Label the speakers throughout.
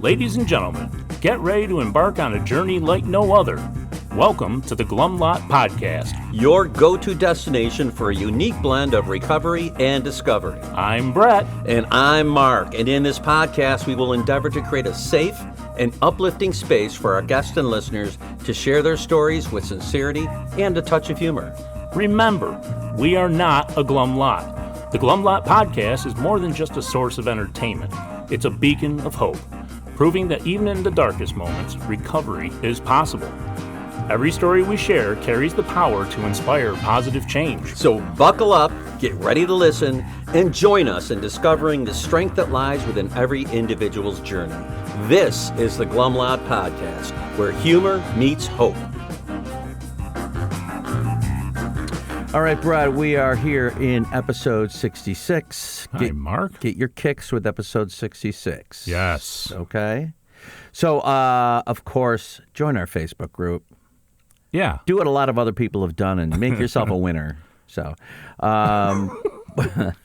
Speaker 1: Ladies and gentlemen, get ready to embark on a journey like no other. Welcome to the Glum Lot Podcast,
Speaker 2: your go-to destination for a unique blend of recovery and discovery.
Speaker 1: I'm Brett.
Speaker 2: And I'm Mark. And in this podcast, we will endeavor to create a safe and uplifting space for our guests and listeners to share their stories with sincerity and a touch of humor.
Speaker 1: Remember, we are not a Glum Lot. The Glum Lot Podcast is more than just a source of entertainment. It's a beacon of hope, proving that even in the darkest moments, recovery is possible. Every story we share carries the power to inspire positive change.
Speaker 2: So buckle up, get ready to listen, and join us in discovering the strength that lies within every individual's journey. This is the Glum Lot Podcast, where humor meets hope. All right, Brad, we are here in episode 66.
Speaker 1: Hi, Mark.
Speaker 2: Get your kicks with episode 66.
Speaker 1: Yes.
Speaker 2: Okay. So, of course, join our Facebook group.
Speaker 1: Yeah.
Speaker 2: Do what a lot of other people have done and make yourself a winner. So,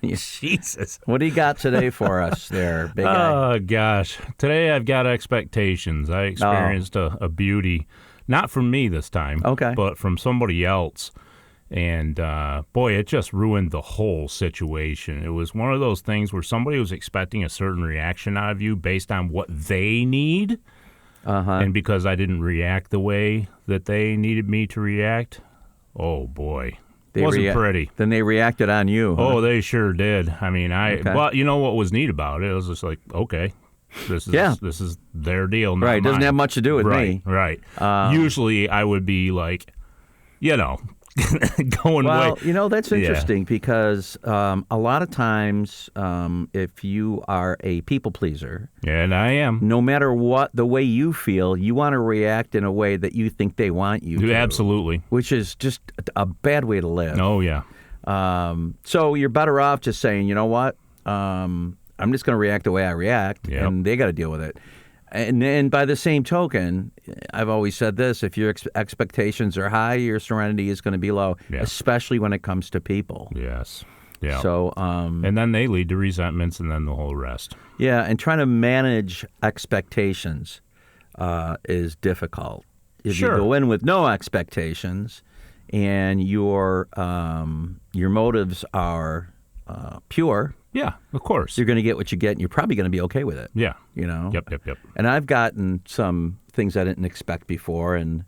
Speaker 1: Jesus.
Speaker 2: What do you got today for us there, big guy?
Speaker 1: Oh, gosh. Today I've got expectations. I experienced a beauty, not from me this time, but from somebody else. And, boy, it just ruined the whole situation. It was one of those things where somebody was expecting a certain reaction out of you based on what they need. And because I didn't react the way that they needed me to react, oh, boy. It wasn't pretty.
Speaker 2: Then they reacted on you. Huh?
Speaker 1: Oh, they sure did. I mean, but you know what was neat about it? It was just like, okay, this is their deal, not
Speaker 2: right. It doesn't
Speaker 1: mine.
Speaker 2: have much to do with me.
Speaker 1: Right. Usually I would be like, going
Speaker 2: well,
Speaker 1: way.
Speaker 2: That's interesting because a lot of times if you are a people pleaser,
Speaker 1: and I am,
Speaker 2: no matter what the way you feel, you want to react in a way that you think they want you to.
Speaker 1: Absolutely.
Speaker 2: Which is just a bad way to live.
Speaker 1: Oh, yeah.
Speaker 2: So you're better off just saying, you know what, I'm just going to react the way I react, and they got to deal with it. And by the same token, I've always said this, if your expectations are high, your serenity is going to be low, especially when it comes to people.
Speaker 1: Yes. Yeah.
Speaker 2: So,
Speaker 1: and then they lead to resentments and then the whole rest.
Speaker 2: Yeah, and trying to manage expectations is difficult. If you go in with no expectations and your motives are pure,
Speaker 1: yeah, of course.
Speaker 2: You're going to get what you get, and you're probably going to be okay with it.
Speaker 1: Yeah.
Speaker 2: Yep.
Speaker 1: Yep.
Speaker 2: And I've gotten some things I didn't expect before, and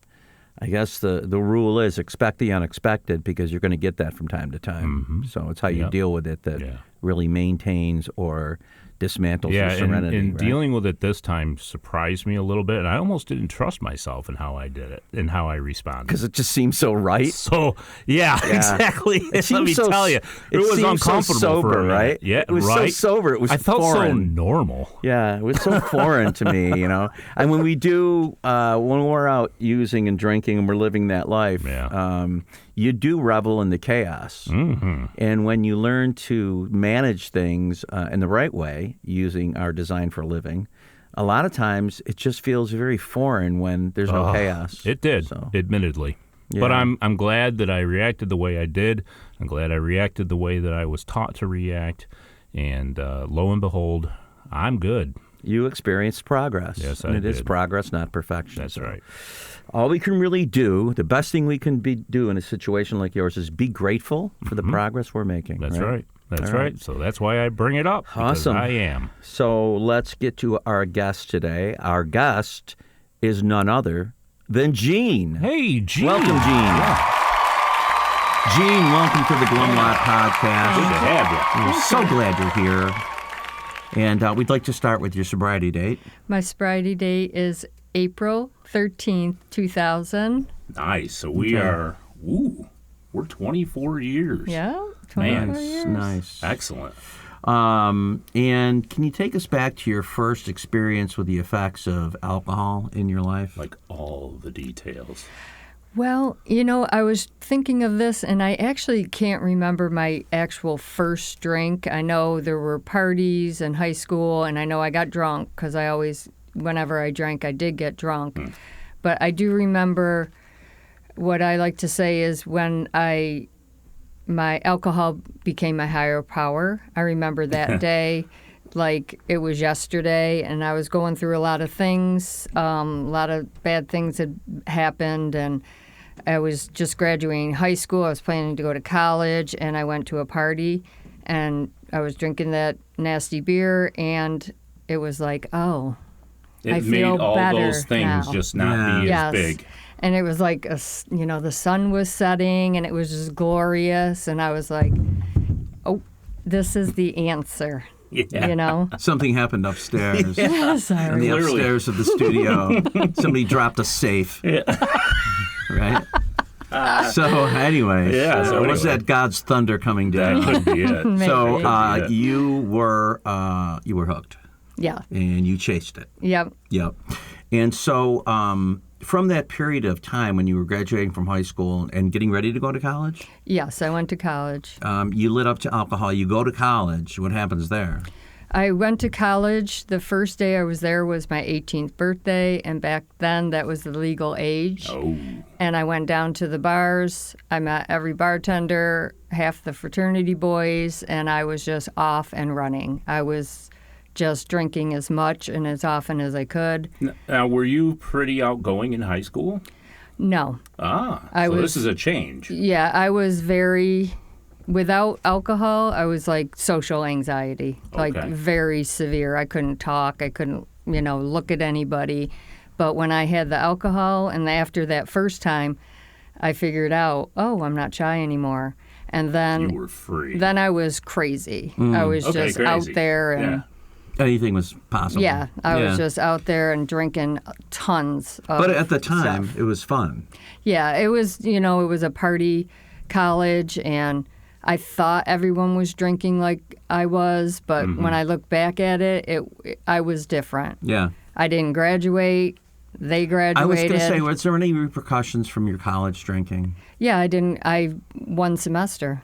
Speaker 2: I guess the rule is expect the unexpected because you're going to get that from time to time. Mm-hmm. So it's how you deal with it that really maintains or dismantles your serenity.
Speaker 1: And dealing with it this time surprised me a little bit, and I almost didn't trust myself in how I did it and how I responded.
Speaker 2: Because it just seemed so right.
Speaker 1: So, exactly. Let me tell you, it was uncomfortable
Speaker 2: so sober,
Speaker 1: for a minute.
Speaker 2: Right?
Speaker 1: Yeah,
Speaker 2: it was so sober. It was
Speaker 1: I felt
Speaker 2: foreign.
Speaker 1: so normal.
Speaker 2: Yeah, it was so foreign to me, And when we do, when we're out using and drinking and we're living that life, you do revel in the chaos.
Speaker 1: Mm-hmm.
Speaker 2: And when you learn to manage things in the right way, using our design for living, a lot of times it just feels very foreign when there's no chaos.
Speaker 1: It did, admittedly. Yeah. But I'm glad that I reacted the way I did. I'm glad I reacted the way that I was taught to react. And lo and behold, I'm good.
Speaker 2: You experienced progress.
Speaker 1: Yes,
Speaker 2: and
Speaker 1: I
Speaker 2: it is
Speaker 1: did.
Speaker 2: progress, not perfection.
Speaker 1: That's right.
Speaker 2: All we can really do, the best thing we can do in a situation like yours is be grateful for the progress we're making.
Speaker 1: That's right. That's right. So that's why I bring it up.
Speaker 2: Awesome.
Speaker 1: I am.
Speaker 2: So let's get to our guest today. Our guest is none other than Gene.
Speaker 1: Hey, Gene.
Speaker 2: Welcome, Gene.
Speaker 1: Yeah.
Speaker 2: Gene, welcome to the Glum Lot Podcast.
Speaker 1: Good to have you.
Speaker 2: We're so glad you're here. And we'd like to start with your sobriety date.
Speaker 3: My sobriety date is April 13th, 2000.
Speaker 1: Nice. So we are, we're 24 years.
Speaker 3: Yeah, 24
Speaker 2: Man,
Speaker 3: years.
Speaker 2: Nice.
Speaker 1: Excellent.
Speaker 2: And can you take us back to your first experience with the effects of alcohol in your life?
Speaker 1: Like all the details.
Speaker 3: Well, I was thinking of this, and I actually can't remember my actual first drink. I know there were parties in high school, and I know I got drunk because whenever I drank, I did get drunk. But I do remember what I like to say is when my alcohol became my higher power. I remember that day like it was yesterday, and I was going through a lot of things. A lot of bad things had happened, and I was just graduating high school. I was planning to go to college, and I went to a party, and I was drinking that nasty beer, and it was like, oh, I feel
Speaker 1: made all
Speaker 3: better
Speaker 1: those things
Speaker 3: now.
Speaker 1: just not be as big.
Speaker 3: And it was like, the sun was setting, and it was just glorious, and I was like, oh, this is the answer.
Speaker 1: Yeah.
Speaker 2: Something happened upstairs.
Speaker 3: Yes,
Speaker 2: in the upstairs of the studio. Somebody dropped a safe. Yeah. Right? So anyway, was that God's thunder coming down?
Speaker 1: That could be it.
Speaker 2: So you were hooked.
Speaker 3: Yeah.
Speaker 2: And you chased it.
Speaker 3: Yep.
Speaker 2: And so from that period of time when you were graduating from high school and getting ready to go to college?
Speaker 3: Yes, I went to college.
Speaker 2: You lit up to alcohol. You go to college. What happens there?
Speaker 3: I went to college. The first day I was there was my 18th birthday, and back then that was the legal age.
Speaker 1: Oh.
Speaker 3: And I went down to the bars. I met every bartender, half the fraternity boys, and I was just off and running. I was just drinking as much and as often as I could.
Speaker 1: Now, were you pretty outgoing in high school?
Speaker 3: No.
Speaker 1: This is a change.
Speaker 3: Yeah, I was very... Without alcohol, I was like social anxiety, like very severe. I couldn't talk. I couldn't, look at anybody. But when I had the alcohol, and after that first time, I figured out, oh, I'm not shy anymore. And then
Speaker 1: you were free.
Speaker 3: Then I was crazy. I was just
Speaker 1: crazy.
Speaker 3: out there and
Speaker 2: anything was possible.
Speaker 3: Yeah, I was just out there and drinking tons of
Speaker 2: But at the time,
Speaker 3: stuff.
Speaker 2: It was fun.
Speaker 3: Yeah, it was, it was a party college, and I thought everyone was drinking like I was, but when I look back at it, I was different.
Speaker 2: Yeah.
Speaker 3: I didn't graduate. They graduated.
Speaker 2: I was going to say, was there any repercussions from your college drinking?
Speaker 3: Yeah, I didn't. One semester.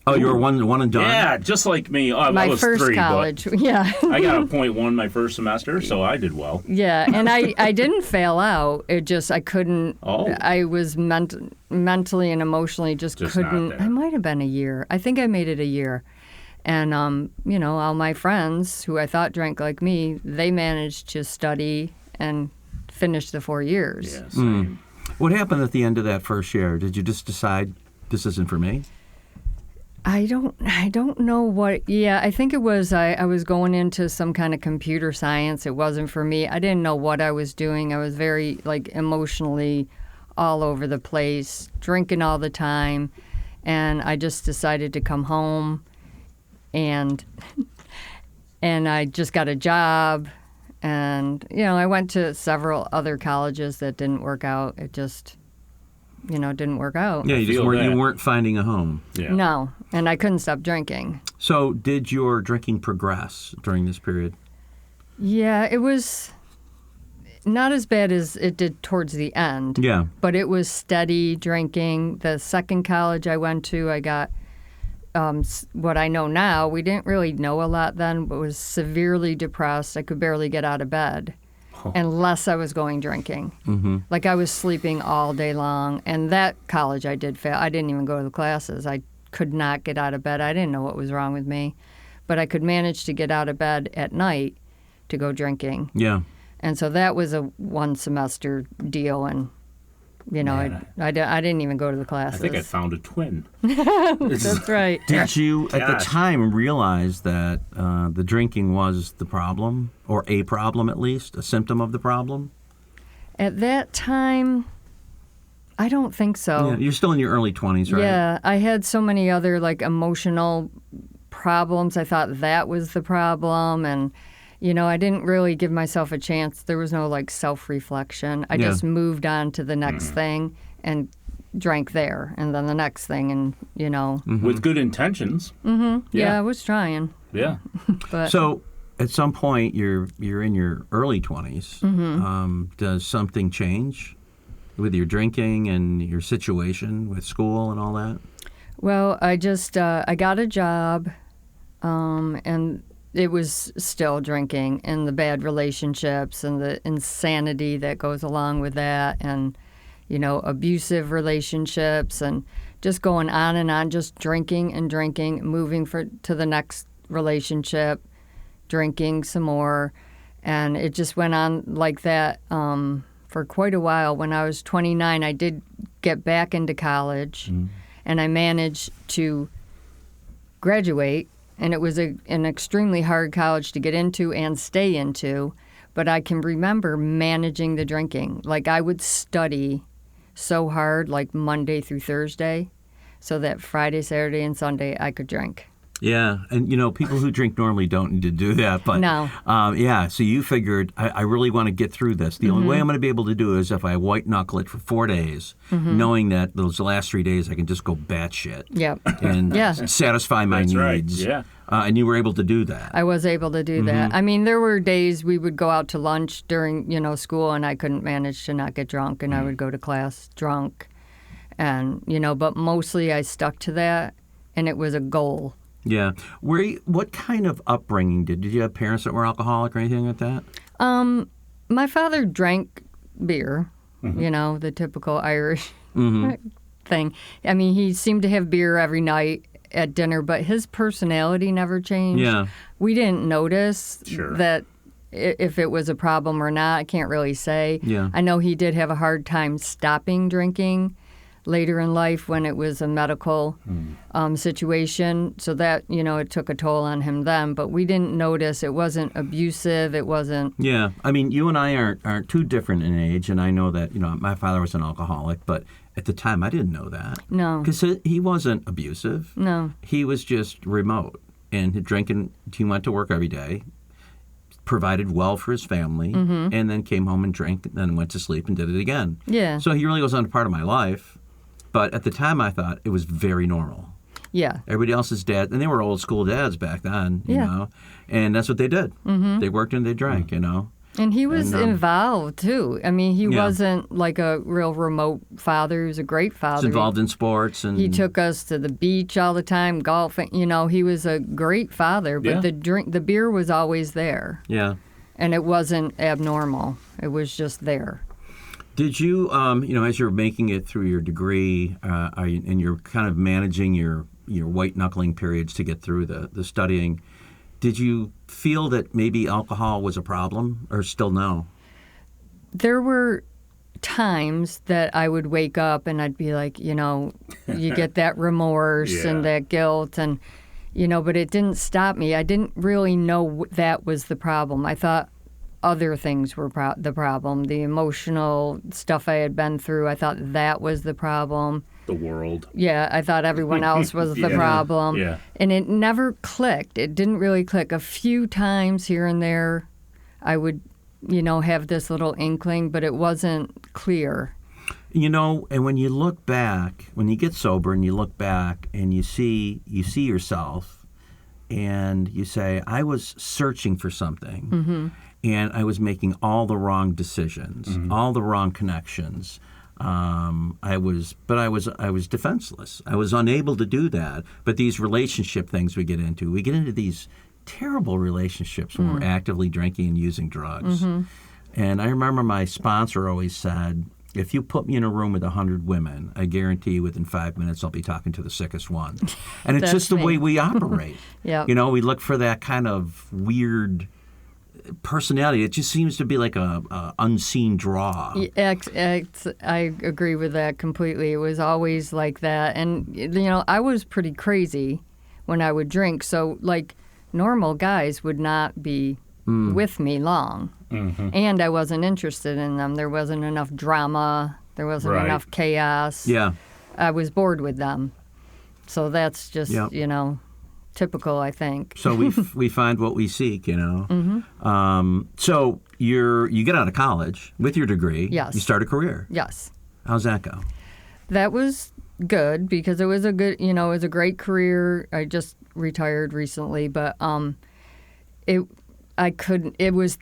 Speaker 2: Oh, you were one and done?
Speaker 1: Yeah, just like me.
Speaker 3: My
Speaker 1: I was
Speaker 3: first
Speaker 1: 3,
Speaker 3: college, yeah.
Speaker 1: I got a 0.1 my first semester, so I did well.
Speaker 3: Yeah, and I didn't fail out. It just, I couldn't.
Speaker 1: Oh.
Speaker 3: I was mentally and emotionally just couldn't. I might have been a year. I think I made it a year. And, all my friends who I thought drank like me, they managed to study and finish the 4 years.
Speaker 1: Yeah, same.
Speaker 2: What happened at the end of that first year? Did you just decide this isn't for me?
Speaker 3: I don't know what. Yeah, I think it was. I was going into some kind of computer science. It wasn't for me. I didn't know what I was doing. I was very emotionally all over the place, drinking all the time, and I just decided to come home, and I just got a job, and I went to several other colleges that didn't work out. It just didn't work out.
Speaker 2: Yeah, you weren't finding a home.
Speaker 1: Yeah.
Speaker 3: No, and I couldn't stop drinking.
Speaker 2: So did your drinking progress during this period?
Speaker 3: Yeah, it was not as bad as it did towards the end.
Speaker 2: Yeah.
Speaker 3: But it was steady drinking. The second college I went to, I got what I know now. We didn't really know a lot then, but was severely depressed. I could barely get out of bed. Unless I was going drinking. Mm-hmm. Like I was sleeping all day long. And that college I did fail. I didn't even go to the classes. I could not get out of bed. I didn't know what was wrong with me. But I could manage to get out of bed at night to go drinking.
Speaker 2: Yeah.
Speaker 3: And so that was a one semester deal. And, I didn't even go to the classes.
Speaker 1: I think I found a twin.
Speaker 3: That's right.
Speaker 2: Did you, at the time, realize that the drinking was the problem, or a problem at least, a symptom of the problem?
Speaker 3: At that time, I don't think so.
Speaker 2: Yeah, you're still in your early 20s, right?
Speaker 3: Yeah, I had so many other emotional problems. I thought that was the problem, and I didn't really give myself a chance. There was no self-reflection. I just moved on to the next thing and drank there, and then the next thing, and
Speaker 2: Mm-hmm.
Speaker 1: With good intentions.
Speaker 3: Mm-hmm. Yeah, I was trying.
Speaker 1: Yeah.
Speaker 3: But
Speaker 2: so at some point, you're in your early 20s.
Speaker 3: Mm-hmm.
Speaker 2: Does something change with your drinking and your situation with school and all that?
Speaker 3: Well, I just I got a job, and it was still drinking and the bad relationships and the insanity that goes along with that, and abusive relationships, and just going on and on, just drinking and drinking, moving to the next relationship, drinking some more, and it just went on like that for quite a while. When I was 29, I did get back into college, and I managed to graduate, and it was an extremely hard college to get into and stay into, but I can remember managing the drinking. Like, I would study so hard, like Monday through Thursday, so that Friday, Saturday, and Sunday I could drink.
Speaker 2: Yeah, and people who drink normally don't need to do that. But
Speaker 3: no.
Speaker 2: So you figured, I really want to get through this. The only way I'm going to be able to do it is if I white knuckle it for 4 days, knowing that those last 3 days I can just go batshit.
Speaker 3: Yep.
Speaker 2: And satisfy my needs.
Speaker 1: Right. Yeah.
Speaker 2: And you were able to do that.
Speaker 3: I was able to do that. I mean, there were days we would go out to lunch during, school, and I couldn't manage to not get drunk, and I would go to class drunk. And, but mostly I stuck to that, and it was a goal.
Speaker 2: Yeah. What kind of upbringing did you have parents that were alcoholic or anything like that?
Speaker 3: My father drank beer, the typical Irish thing. I mean, he seemed to have beer every night at dinner, but his personality never changed.
Speaker 2: Yeah.
Speaker 3: We didn't notice that if it was a problem or not. I can't really say.
Speaker 2: Yeah.
Speaker 3: I know he did have a hard time stopping drinking later in life when it was a medical situation. So that, it took a toll on him then. But we didn't notice. It wasn't abusive. It wasn't.
Speaker 2: Yeah. I mean, you and I aren't too different in age. And I know that, my father was an alcoholic. But at the time, I didn't know that.
Speaker 3: No.
Speaker 2: Because he wasn't abusive.
Speaker 3: No.
Speaker 2: He was just remote. And drinking, he went to work every day, provided well for his family, and then came home and drank, and then went to sleep and did it again.
Speaker 3: Yeah.
Speaker 2: So he really wasn't a part of my life. But at the time, I thought it was very normal.
Speaker 3: Yeah.
Speaker 2: Everybody else's dad, and they were old school dads back then, you know, and that's what they did. They worked and they drank,
Speaker 3: And he was involved, too. I mean, he wasn't like a real remote father. He was a great father.
Speaker 2: He was involved in sports. And
Speaker 3: he took us to the beach all the time, golfing. He was a great father, but the beer was always there.
Speaker 2: Yeah.
Speaker 3: And it wasn't abnormal. It was just there.
Speaker 2: Did you, as you're making it through your degree, and you're kind of managing your white knuckling periods to get through the studying, did you feel that maybe alcohol was a problem, or still no?
Speaker 3: There were times that I would wake up and I'd be like, you get that remorse and that guilt, and, but it didn't stop me. I didn't really know that was the problem. I thought other things were the problem. The emotional stuff I had been through, I thought that was the problem.
Speaker 1: The world.
Speaker 3: Yeah, I thought everyone else was the problem.
Speaker 1: Yeah.
Speaker 3: And it never clicked. It didn't really click. A few times here and there I would, have this little inkling, but it wasn't clear.
Speaker 2: And when you look back, when you get sober and you look back and you see yourself and you say, I was searching for something and I was making all the wrong decisions, all the wrong connections. I was defenseless. I was unable to do that. But these relationship things we get into these terrible relationships when we're actively drinking and using drugs. And I remember my sponsor always said, if you put me in a room with 100 women, I guarantee within 5 minutes I'll be talking to the sickest one. And it's just the way we operate. We look for that kind of weird personality. It just seems to be like a unseen draw.
Speaker 3: I agree with that completely. It was always like that. And, I was pretty crazy when I would drink. So, like, normal guys would not be with me long. And I wasn't interested in them. There wasn't enough drama. There wasn't enough chaos.
Speaker 2: Yeah.
Speaker 3: I was bored with them. So that's just, typical, I think.
Speaker 2: So we find what we seek, So you get out of college with your degree.
Speaker 3: Yes.
Speaker 2: You start a career.
Speaker 3: Yes.
Speaker 2: How's that go?
Speaker 3: That was good because it was a good, it was a great career. I just retired recently, but it was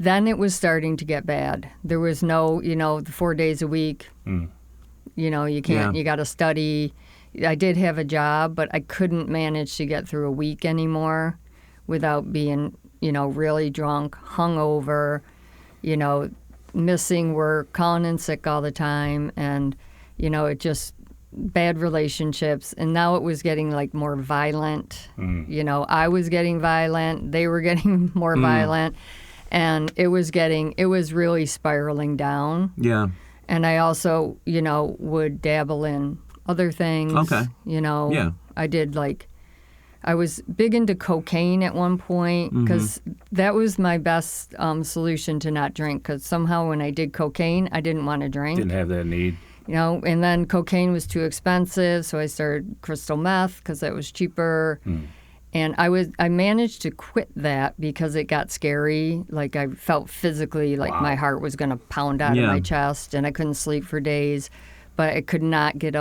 Speaker 3: starting to get bad. There was no, the 4 days a week. You can't, you got to study. I did have a job, but I couldn't manage to get through a week anymore without being, really drunk, hungover, missing work, calling in sick all the time. And, it just, bad relationships, and now it was getting like more violent. You know, I was getting violent, they were getting more violent, and it was really spiraling down.
Speaker 2: Yeah.
Speaker 3: And I also, you know, would dabble in other things.
Speaker 2: Okay.
Speaker 3: You know,
Speaker 2: Yeah.
Speaker 3: I was big into cocaine at one point because that was my best solution to not drink, because somehow when I did cocaine, I didn't want to drink.
Speaker 1: Didn't have that need.
Speaker 3: You know, and then cocaine was too expensive, so I started crystal meth because that was cheaper. And I managed to quit that because it got scary. Like I felt physically like my heart was going to pound out of my chest, and I couldn't sleep for days. But I could not give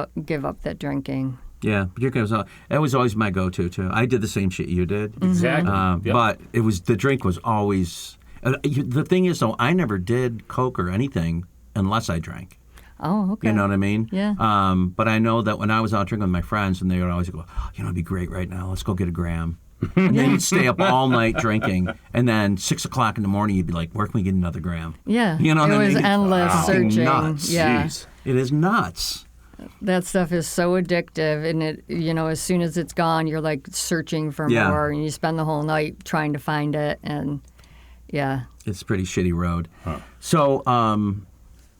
Speaker 3: up that drinking.
Speaker 2: Yeah, that was always my go-to too. I did the same shit you did.
Speaker 1: Exactly.
Speaker 2: But the drink was always. The thing is, though, I never did coke or anything unless I drank.
Speaker 3: Oh, okay.
Speaker 2: You know what I mean?
Speaker 3: Yeah.
Speaker 2: But I know that when I was out drinking with my friends, and they would always go, you know, it'd be great right now. Let's go get a gram. And then you'd stay up all night drinking, and then 6 o'clock in the morning, you'd be like, where can we get another gram?
Speaker 3: Yeah.
Speaker 2: You know what I mean?
Speaker 3: It was endless searching.
Speaker 2: Nuts.
Speaker 3: Yeah.
Speaker 1: Jeez.
Speaker 2: It is nuts.
Speaker 3: That stuff is so addictive, and it, you know, as soon as it's gone, you're like searching for more, and you spend the whole night trying to find it, and
Speaker 2: it's a pretty shitty road.
Speaker 1: Huh.
Speaker 2: So,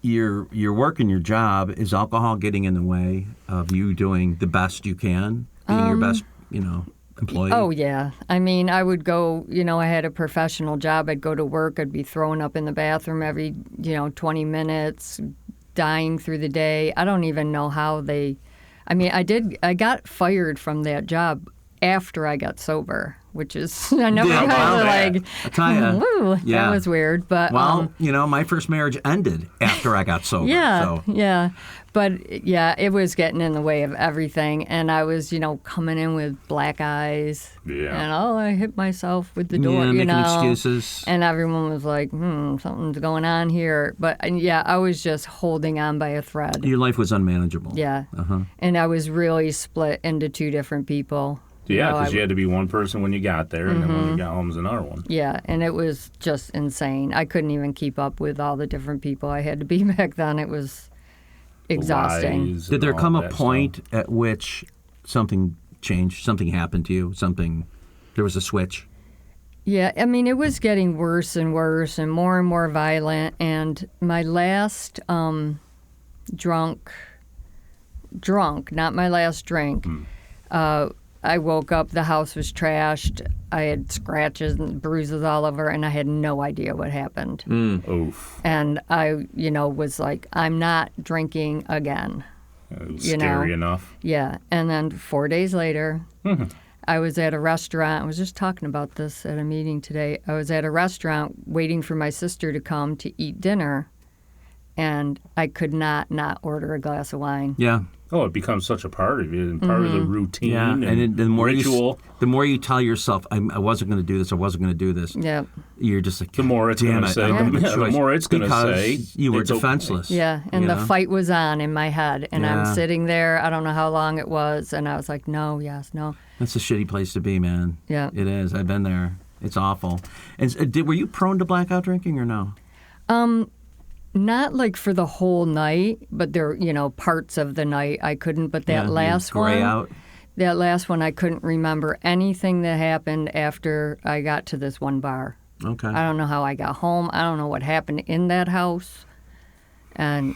Speaker 2: your work and your job, is alcohol getting in the way of you doing the best you can, being your best, you know, employee?
Speaker 3: Oh, yeah. I mean, I would go, you know, I had a professional job. I'd go to work. I'd be throwing up in the bathroom every, 20 minutes, dying through the day. I don't even know how I got fired from that job after I got sober, which is, I never
Speaker 2: Yeah,
Speaker 3: like,
Speaker 2: I tell ya.
Speaker 3: woo,
Speaker 2: Yeah.
Speaker 3: that was weird. But,
Speaker 2: well, my first marriage ended after I got sober.
Speaker 3: Yeah. But, it was getting in the way of everything. And I was, coming in with black eyes.
Speaker 1: Yeah.
Speaker 3: And, I hit myself with the door,
Speaker 2: making excuses.
Speaker 3: And everyone was like, something's going on here. But, I was just holding on by a thread.
Speaker 2: Your life was unmanageable.
Speaker 3: Yeah. And I was really split into two different people.
Speaker 1: Yeah, because you had to be one person when you got there, and then when you got home, was another one.
Speaker 3: Yeah, and it was just insane. I couldn't even keep up with all the different people I had to be back then. It was exhausting.
Speaker 2: Did there come a point at which something changed, something happened to you, there was a switch?
Speaker 3: Yeah, I mean, it was getting worse and worse and more violent. And my last drunk, not my last drink, I woke up, the house was trashed. I had scratches and bruises all over, and I had no idea what happened.
Speaker 1: Oof.
Speaker 3: And I, was like, I'm not drinking again.
Speaker 1: It was scary enough.
Speaker 3: Yeah. And then 4 days later, I was at a restaurant. I was just talking about this at a meeting today. I was at a restaurant waiting for my sister to come to eat dinner, and I could not order a glass of wine.
Speaker 2: Yeah.
Speaker 1: Oh, it becomes such a part of it, and part of the routine and
Speaker 2: the more
Speaker 1: ritual.
Speaker 2: The more you tell yourself, I wasn't going to do this, I wasn't going to do this, you're just like,
Speaker 1: the more it's going to say. The more it's going to say.
Speaker 2: You were defenseless.
Speaker 3: Okay. Yeah, and the fight was on in my head, and I'm sitting there, I don't know how long it was, and I was like, no, yes, no.
Speaker 2: That's a shitty place to be, man.
Speaker 3: Yeah.
Speaker 2: It is. I've been there. It's awful. And were you prone to blackout drinking or no?
Speaker 3: Not like for the whole night, but there, parts of the night I couldn't. But that last one, I couldn't remember anything that happened after I got to this one bar.
Speaker 2: Okay.
Speaker 3: I don't know how I got home. I don't know what happened in that house. And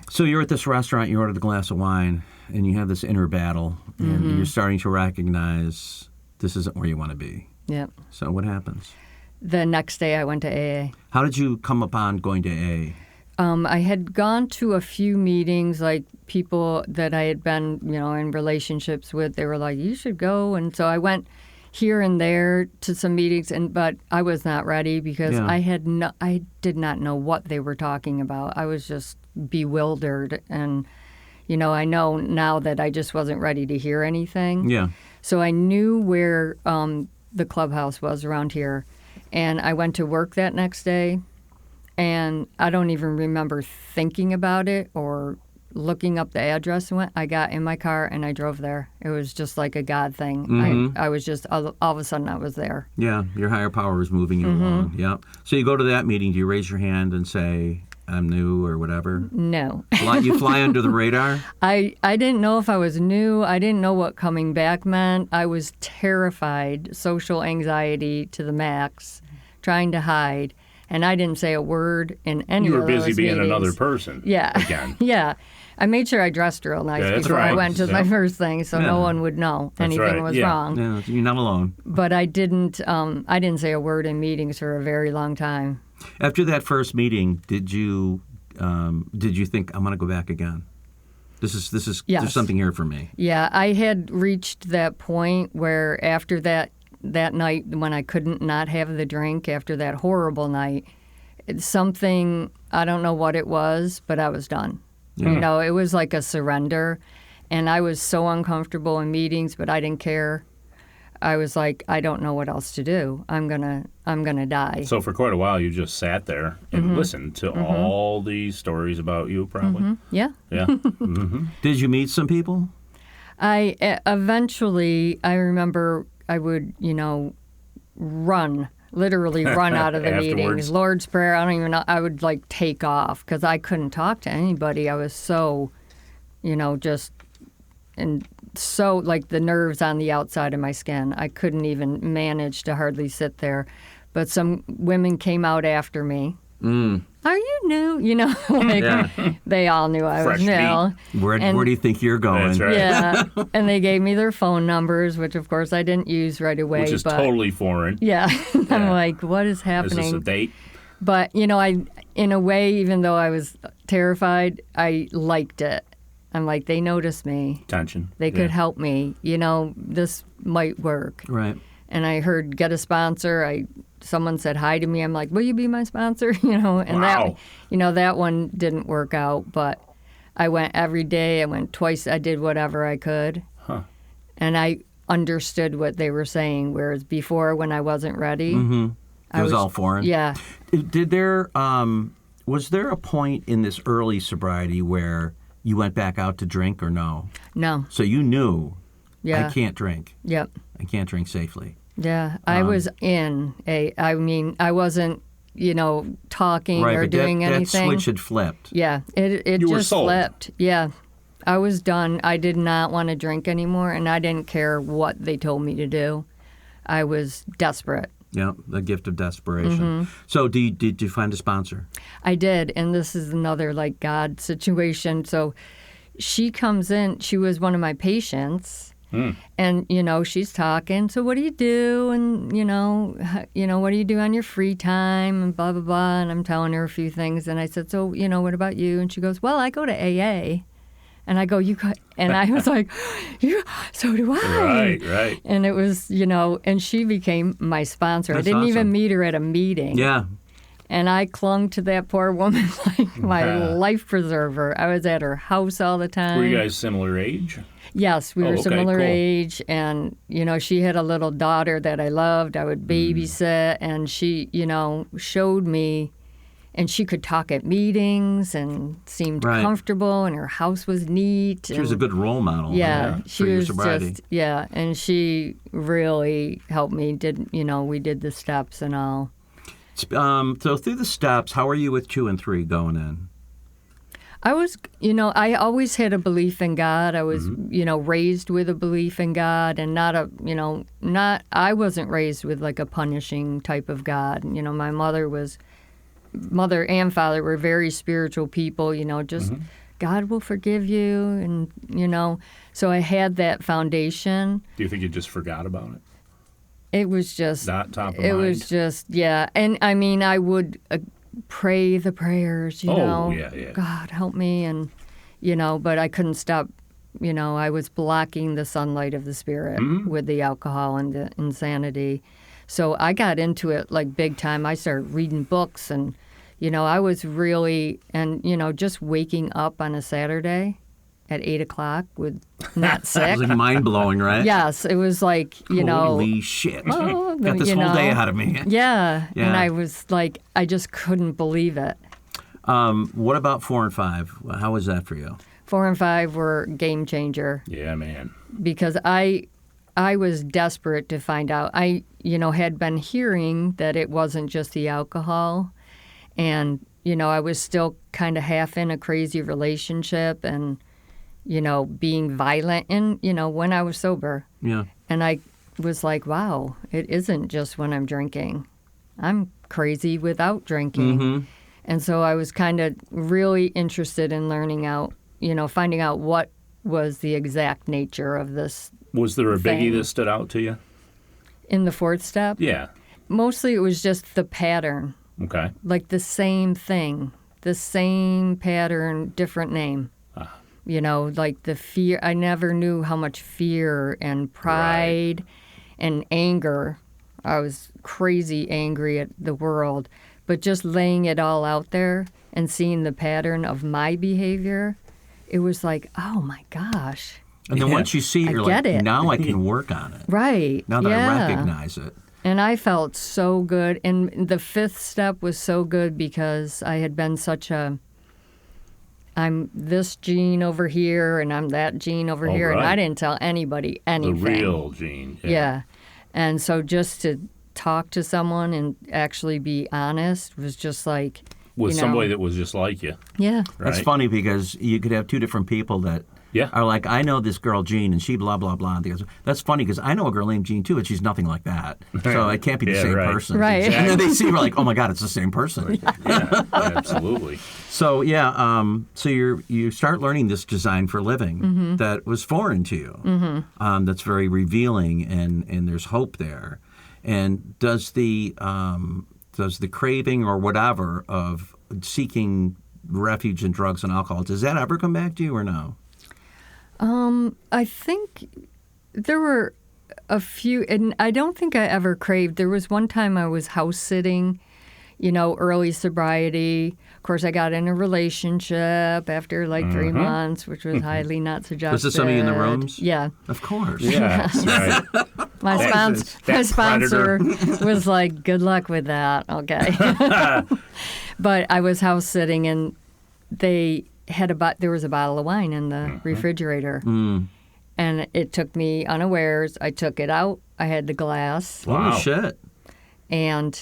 Speaker 2: So you're at this restaurant, you ordered a glass of wine, and you have this inner battle, and you're starting to recognize this isn't where you want to be.
Speaker 3: Yep.
Speaker 2: So what happens?
Speaker 3: The next day I went to AA.
Speaker 2: How did you come upon going to AA?
Speaker 3: I had gone to a few meetings, like people that I had been, in relationships with. They were like, you should go. And so I went here and there to some meetings, but I was not ready because I did not know what they were talking about. I was just bewildered. And, I know now that I just wasn't ready to hear anything.
Speaker 2: Yeah.
Speaker 3: So I knew where the clubhouse was around here. And I went to work that next day. And I don't even remember thinking about it or looking up the address. I got in my car and I drove there. It was just like a God thing. I was just, all of a sudden I was there.
Speaker 2: Yeah, your higher power was moving you along. Yeah. So you go to that meeting, do you raise your hand and say, I'm new or whatever?
Speaker 3: No.
Speaker 2: You fly under the radar?
Speaker 3: I didn't know if I was new. I didn't know what coming back meant. I was terrified, social anxiety to the max, trying to hide. And I didn't say a word in any of those
Speaker 1: You were busy being
Speaker 3: meetings.
Speaker 1: another person.
Speaker 3: Yeah.
Speaker 1: Again.
Speaker 3: Yeah. I made sure I dressed real nice before I went to my first thing, so no one would know anything was wrong.
Speaker 2: Yeah, you're not alone.
Speaker 3: But I didn't say a word in meetings for a very long time.
Speaker 2: After that first meeting, did you think, I'm going to go back again? This is
Speaker 3: Yes.
Speaker 2: There's something here for me.
Speaker 3: Yeah, I had reached that point where after that night when I couldn't not have the drink, after that horrible night, something, I don't know what it was, but I was done. Yeah. It was like a surrender, and I was so uncomfortable in meetings, but I didn't care. I was like, I don't know what else to do. I'm gonna die.
Speaker 1: So for quite a while, you just sat there and listened to all these stories about you, probably.
Speaker 3: Yeah.
Speaker 1: Yeah.
Speaker 2: Did you meet some people?
Speaker 3: I remember I would, literally run out of the meetings. Lord's Prayer, I don't even know. I would take off because I couldn't talk to anybody. I was so, and so the nerves on the outside of my skin. I couldn't even manage to hardly sit there. But some women came out after me. Are you new? They all knew I was new.
Speaker 2: Where do you think you're going?
Speaker 1: That's right.
Speaker 3: Yeah, and they gave me their phone numbers, which of course I didn't use right away.
Speaker 1: Which is totally foreign.
Speaker 3: Yeah, I'm like, what is happening?
Speaker 1: Is this a date?
Speaker 3: But I, in a way, even though I was terrified, I liked it. I'm like, they noticed me.
Speaker 1: Tension.
Speaker 3: They could help me. This might work.
Speaker 2: Right.
Speaker 3: And I heard get a sponsor. Someone said hi to me. I'm like, will you be my sponsor? And
Speaker 1: wow.
Speaker 3: that one didn't work out. But I went every day. I went twice. I did whatever I could.
Speaker 1: Huh.
Speaker 3: And I understood what they were saying. Whereas before, when I wasn't ready,
Speaker 2: it was all foreign.
Speaker 3: Yeah.
Speaker 2: Was there a point in this early sobriety where you went back out to drink or no?
Speaker 3: No.
Speaker 2: So you knew,
Speaker 3: yeah.
Speaker 2: I can't drink.
Speaker 3: Yep.
Speaker 2: I can't drink safely.
Speaker 3: Yeah, I was I wasn't, talking or doing anything.
Speaker 2: That switch had flipped.
Speaker 3: Yeah, it
Speaker 1: you
Speaker 3: just
Speaker 1: were sold.
Speaker 3: flipped. Yeah, I was done. I did not want to drink anymore, and I didn't care what they told me to do. I was desperate.
Speaker 2: Yeah, the gift of desperation. So did you find a sponsor?
Speaker 3: I did, and this is another God situation. So she comes in. She was one of my patients. And, she's talking, so what do you do? And, what do you do on your free time? And blah, blah, blah. And I'm telling her a few things. And I said, so, what about you? And she goes, well, I go to AA. And I go, and I was like, so do I.
Speaker 1: Right.
Speaker 3: And it was, and she became my sponsor.
Speaker 2: That's
Speaker 3: I didn't even
Speaker 2: awesome.
Speaker 3: meet her at a meeting.
Speaker 2: Yeah.
Speaker 3: And I clung to that poor woman like my life preserver. I was at her house all the time.
Speaker 1: Were you guys similar age?
Speaker 3: Yes, we were similar
Speaker 1: cool.
Speaker 3: age, and, she had a little daughter that I loved. I would babysit, and she, showed me, and she could talk at meetings and seemed comfortable, and her house was neat.
Speaker 2: She was a good role model.
Speaker 3: Yeah, she
Speaker 2: for your
Speaker 3: was
Speaker 2: sobriety.
Speaker 3: and she really helped me. We did the steps and all.
Speaker 2: So through the steps, how are you with 2 and 3 going in?
Speaker 3: I was, I always had a belief in God. I was, raised with a belief in God, and I wasn't raised with a punishing type of God. My mother and father were very spiritual people, just God will forgive you. And, so I had that foundation.
Speaker 1: Do you think you just forgot about it?
Speaker 3: It was just,
Speaker 1: not top of
Speaker 3: it
Speaker 1: mind?
Speaker 3: was just, yeah. And I mean, I would pray the prayers,
Speaker 1: yeah.
Speaker 3: God help me, and but I couldn't stop. I was blocking the sunlight of the Spirit with the alcohol and the insanity. So I got into it big time. I started reading books, and I was really, and just waking up on a Saturday at 8:00 with not sick.
Speaker 2: It was mind-blowing, right?
Speaker 3: Yes, it was
Speaker 2: Holy shit.
Speaker 3: Oh,
Speaker 2: got this whole day out of me.
Speaker 3: Yeah, and I was I just couldn't believe it.
Speaker 2: What about 4 and 5? How was that for you?
Speaker 3: 4 and 5 were game changer.
Speaker 1: Yeah, man.
Speaker 3: Because I was desperate to find out. I, had been hearing that it wasn't just the alcohol, and I was still kind of half in a crazy relationship and, being violent when I was sober.
Speaker 2: Yeah.
Speaker 3: And I was like, wow, it isn't just when I'm drinking. I'm crazy without drinking.
Speaker 2: Mm-hmm.
Speaker 3: And so I was kind of really interested in finding out what was the exact nature of this.
Speaker 1: Was there a
Speaker 3: thing.
Speaker 1: biggie that stood out to you?
Speaker 3: In the fourth step?
Speaker 1: Yeah.
Speaker 3: Mostly it was just the pattern.
Speaker 1: Okay.
Speaker 3: Like the same thing, the same pattern, different name. Like the fear. I never knew how much fear and pride and anger. I was crazy angry at the world. But just laying it all out there and seeing the pattern of my behavior, it was like, oh my gosh.
Speaker 2: And then once you see it, you're like, now I can work on it.
Speaker 3: Right.
Speaker 2: Now that I recognize it.
Speaker 3: And I felt so good. And the fifth step was so good because I had been I'm this gene over here and I'm that gene over here.
Speaker 1: Right.
Speaker 3: And I didn't tell anybody anything.
Speaker 1: The real gene.
Speaker 3: Yeah. And so just to talk to someone and actually be honest was just like...
Speaker 1: With somebody that was just like you.
Speaker 3: Yeah.
Speaker 1: Right?
Speaker 2: That's funny because you could have two different people that are like, I know this girl Jean and she blah, blah, blah. And that's funny because I know a girl named Jean too, and she's nothing like that. So it can't be the same person.
Speaker 3: Right.
Speaker 2: Exactly. And then they see her like, oh my God, it's the same person.
Speaker 1: Yeah, absolutely.
Speaker 2: So so you start learning this design for living that was foreign to you. That's very revealing and there's hope there. And does the craving or whatever of seeking refuge in drugs and alcohol, does that ever come back to you or no?
Speaker 3: I think there were a few, and I don't think I ever craved. There was one time I was house sitting, early sobriety. Of course, I got in a relationship after like 3 months, which was highly not suggested.
Speaker 2: Was this somebody in the rooms?
Speaker 3: Yeah.
Speaker 2: Of course.
Speaker 1: Yeah, right.
Speaker 3: My sponsor was like, good luck with that. Okay. But I was house sitting and there was a bottle of wine in the refrigerator. And it took me unawares. I took it out. I had the glass.
Speaker 2: Wow. Holy shit.
Speaker 3: And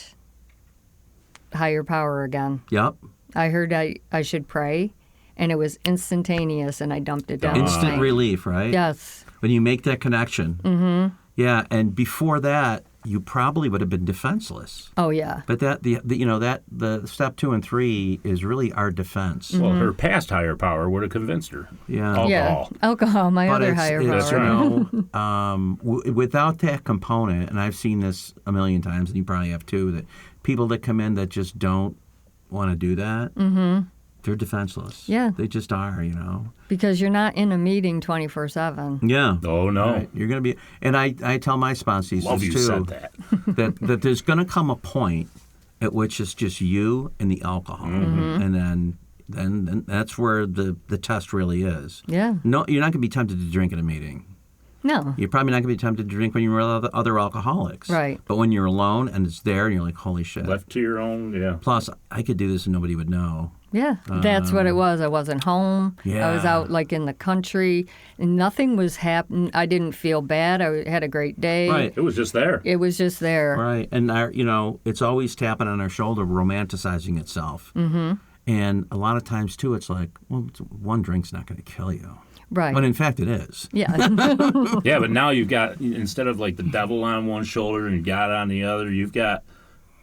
Speaker 3: higher power again.
Speaker 2: Yep.
Speaker 3: I heard I should pray, and it was instantaneous, and I dumped it down.
Speaker 2: Instant relief, right?
Speaker 3: Yes.
Speaker 2: When you make that connection. Mm-hmm. Yeah, and before that, you probably would have been defenseless.
Speaker 3: Oh yeah.
Speaker 2: But the step 2 and 3 is really our defense.
Speaker 1: Well, her past higher power would have convinced her.
Speaker 2: Yeah.
Speaker 1: Alcohol.
Speaker 3: Yeah. Alcohol, my other higher power.
Speaker 2: Without that component, and I've seen this a million times, and you probably have too, that people that come in that just don't want to do that, they're defenseless.
Speaker 3: Yeah.
Speaker 2: They just are,
Speaker 3: Because you're not in a meeting 24/7.
Speaker 2: Yeah.
Speaker 1: Oh, no.
Speaker 2: Right. You're going to be, and I tell my sponsees
Speaker 1: Love you
Speaker 2: too,
Speaker 1: said that.
Speaker 2: that there's going to come a point at which it's just you and the alcohol. And then that's where the test really is.
Speaker 3: Yeah.
Speaker 2: No, you're not going to be tempted to drink at a meeting.
Speaker 3: No.
Speaker 2: You're probably not going to be tempted to drink when you're with other alcoholics.
Speaker 3: Right.
Speaker 2: But when you're alone and it's there and you're like, holy shit.
Speaker 1: Left to your own, yeah.
Speaker 2: Plus, I could do this and nobody would know.
Speaker 3: Yeah, that's what it was. I wasn't home.
Speaker 2: Yeah.
Speaker 3: I was out like in the country, and nothing was happening. I didn't feel bad. I had a great day.
Speaker 2: Right.
Speaker 1: It was just there.
Speaker 3: It was just there.
Speaker 2: Right. And, it's always tapping on our shoulder, romanticizing itself. Mm-hmm. And a lot of times, too, it's like, well, one drink's not going to kill you.
Speaker 3: Right.
Speaker 2: But in fact, it is.
Speaker 3: Yeah.
Speaker 1: Yeah, but now you've got, instead of like the devil on one shoulder and God on the other, you've got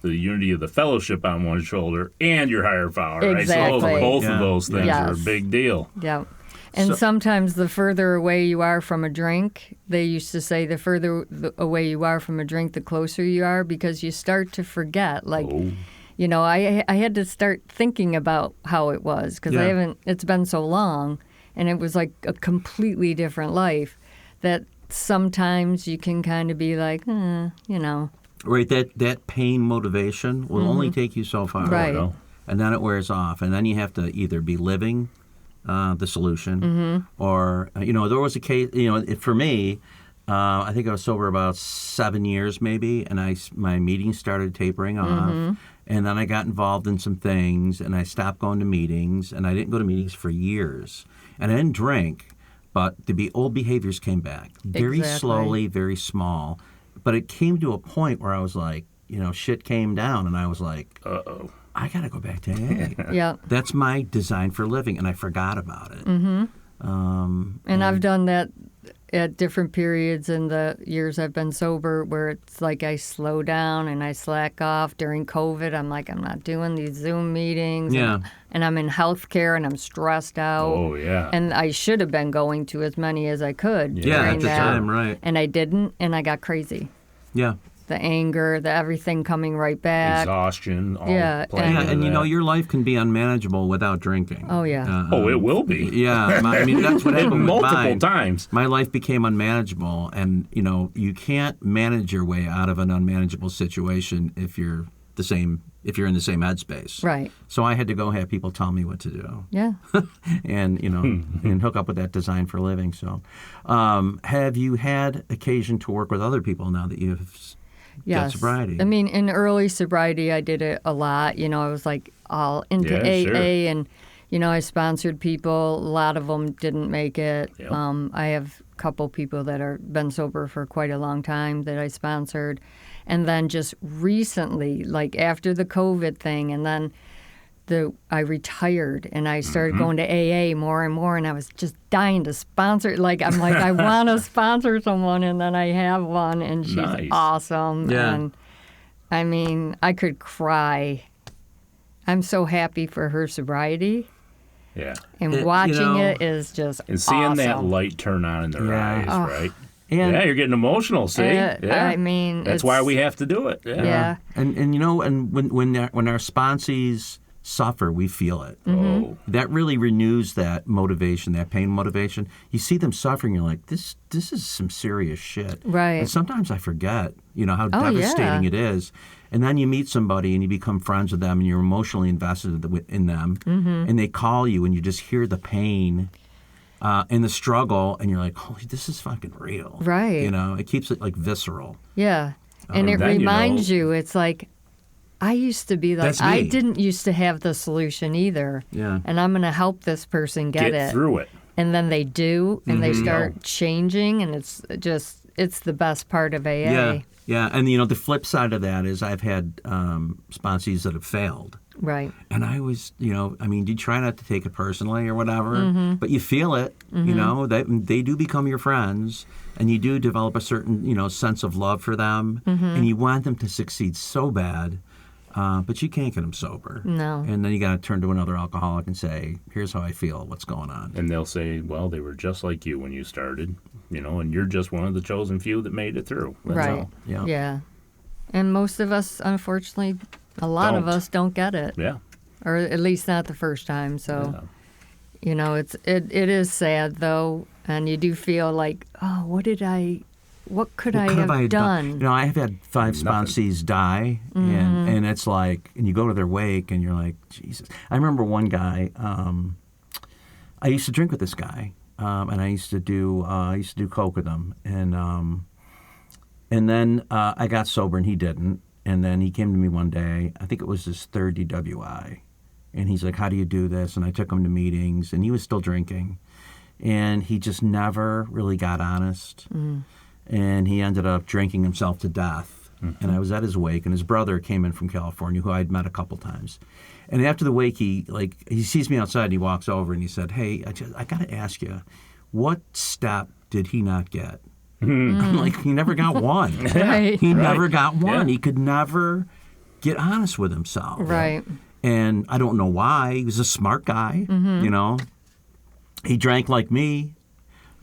Speaker 1: the unity of the fellowship on one shoulder and your higher power,
Speaker 3: Exactly.
Speaker 1: right? So both of those things are a
Speaker 3: Yes.
Speaker 1: big deal.
Speaker 3: Yeah. And sometimes the further away you are from a drink, they used to say the further away you are from a drink, the closer you are, because you start to forget. Like, I had to start thinking about how it was because it's been so long, and it was like a completely different life that sometimes you can kind of be like,
Speaker 2: Right, that pain motivation will only take you so far.
Speaker 3: Right.
Speaker 2: And then it wears off. And then you have to either be living the solution or, there was a case, for me, I think I was sober about 7 years maybe, and my meetings started tapering off. And then I got involved in some things, and I stopped going to meetings, and I didn't go to meetings for years. And I didn't drink, but the old behaviors came back very slowly, very small. But it came to a point where I was like, shit came down, and I was like,
Speaker 1: Uh-oh.
Speaker 2: I got to go back to AA.
Speaker 3: Yeah.
Speaker 2: That's my design for living, and I forgot about it.
Speaker 3: Mm-hmm. And I've done that at different periods in the years I've been sober, where it's like I slow down and I slack off. During COVID, I'm like, I'm not doing these Zoom meetings.
Speaker 2: Yeah.
Speaker 3: And I'm in healthcare and I'm stressed out.
Speaker 1: Oh, yeah.
Speaker 3: And I should have been going to as many as I could.
Speaker 2: Yeah,
Speaker 3: during
Speaker 2: at the
Speaker 3: that.
Speaker 2: time, right.
Speaker 3: And I didn't, and I got crazy.
Speaker 2: Yeah.
Speaker 3: The anger, the everything coming right back.
Speaker 1: Exhaustion. All
Speaker 3: Yeah,
Speaker 1: playing into
Speaker 2: And you know,
Speaker 1: that.
Speaker 2: your life can be unmanageable without drinking.
Speaker 3: Oh, yeah.
Speaker 1: It will be.
Speaker 2: Yeah, I mean, that's what happened with
Speaker 1: Multiple
Speaker 2: mine.
Speaker 1: times.
Speaker 2: My life became unmanageable, and you know, you can't manage your way out of an unmanageable situation if you're in the same headspace.
Speaker 3: Right.
Speaker 2: So I had to go have people tell me what to do.
Speaker 3: Yeah.
Speaker 2: And, you know, and hook up with that design for living. So have you had occasion to work with other people now that you've got sobriety?
Speaker 3: I mean, in early sobriety, I did it a lot. You know, I was like all into AA,
Speaker 1: sure.
Speaker 3: and, you know, I sponsored people. A lot of them didn't make it.
Speaker 1: Yep.
Speaker 3: I have a couple people that are been sober for quite a long time that I sponsored. And then just recently, like after the COVID thing, and then I retired and I started going to AA more and more, and I was just dying to sponsor. Like, I'm like, I want to sponsor someone, and then I have one, and she's awesome.
Speaker 2: Yeah.
Speaker 3: And I mean, I could cry. I'm so happy for her sobriety.
Speaker 1: Yeah.
Speaker 3: And watching it is just
Speaker 1: And seeing
Speaker 3: awesome.
Speaker 1: that light turn on in their eyes, right?
Speaker 2: And
Speaker 1: yeah, you're getting emotional, see?
Speaker 3: I mean,
Speaker 1: that's why we have to do it.
Speaker 3: Yeah.
Speaker 2: And you know, and when our sponsees suffer, we feel it.
Speaker 1: Oh.
Speaker 2: That really renews that motivation, that pain motivation. You see them suffering, you're like, this is some serious shit.
Speaker 3: Right.
Speaker 2: And sometimes I forget, you know, how devastating it is. And then you meet somebody and you become friends with them and you're emotionally invested in them. And they call you and you just hear the pain and the struggle, and you're like, holy, this is fucking real.
Speaker 3: Right.
Speaker 2: You know, it keeps it like visceral.
Speaker 3: Yeah. And it
Speaker 1: then,
Speaker 3: reminds you, it's like, I used to be like,
Speaker 2: That's me.
Speaker 3: I didn't used to have the solution either.
Speaker 2: Yeah.
Speaker 3: And I'm going to help this person get it.
Speaker 1: through it.
Speaker 3: And then they do, and they start changing, and it's the best part of AA.
Speaker 2: Yeah. Yeah. And, you know, the flip side of that is I've had sponsees that have failed.
Speaker 3: Right.
Speaker 2: And I was, you know, I mean, you try not to take it personally or whatever, but you feel it, you know, they do become your friends, and you do develop a certain, you know, sense of love for them, and you want them to succeed so bad, but you can't get them sober.
Speaker 3: No.
Speaker 2: And then you got to turn to another alcoholic and say, here's how I feel, what's going on.
Speaker 1: And they'll say, well, they were just like you when you started, you know, and you're just one of the chosen few that made it through. That's
Speaker 3: Right.
Speaker 1: all.
Speaker 2: Yeah.
Speaker 3: Yeah. And most of us, unfortunately, a lot of us don't get it.
Speaker 1: Yeah.
Speaker 3: Or at least not the first time. So, you know, it is sad, though. And you do feel like, oh, what could I have done?
Speaker 2: You know, I have had 5 sponsees die, and it's like, and you go to their wake, and you're like, Jesus. I remember one guy. I used to drink with this guy, and I used to do coke with him, and then I got sober, and he didn't. And then he came to me one day. I think it was his 3rd DWI, and he's like, "How do you do this?" And I took him to meetings, and he was still drinking, and he just never really got honest. And he ended up drinking himself to death. And I was at his wake, and his brother came in from California, who I'd met a couple times. And after the wake, he sees me outside, and he walks over, and he said, "Hey, I got to ask you, what step did he not get?" I'm like, he never got one.
Speaker 3: Right.
Speaker 2: He never got one.
Speaker 1: Yeah.
Speaker 2: He could never get honest with himself.
Speaker 3: Right.
Speaker 2: And I don't know why. He was a smart guy, you know. He drank like me,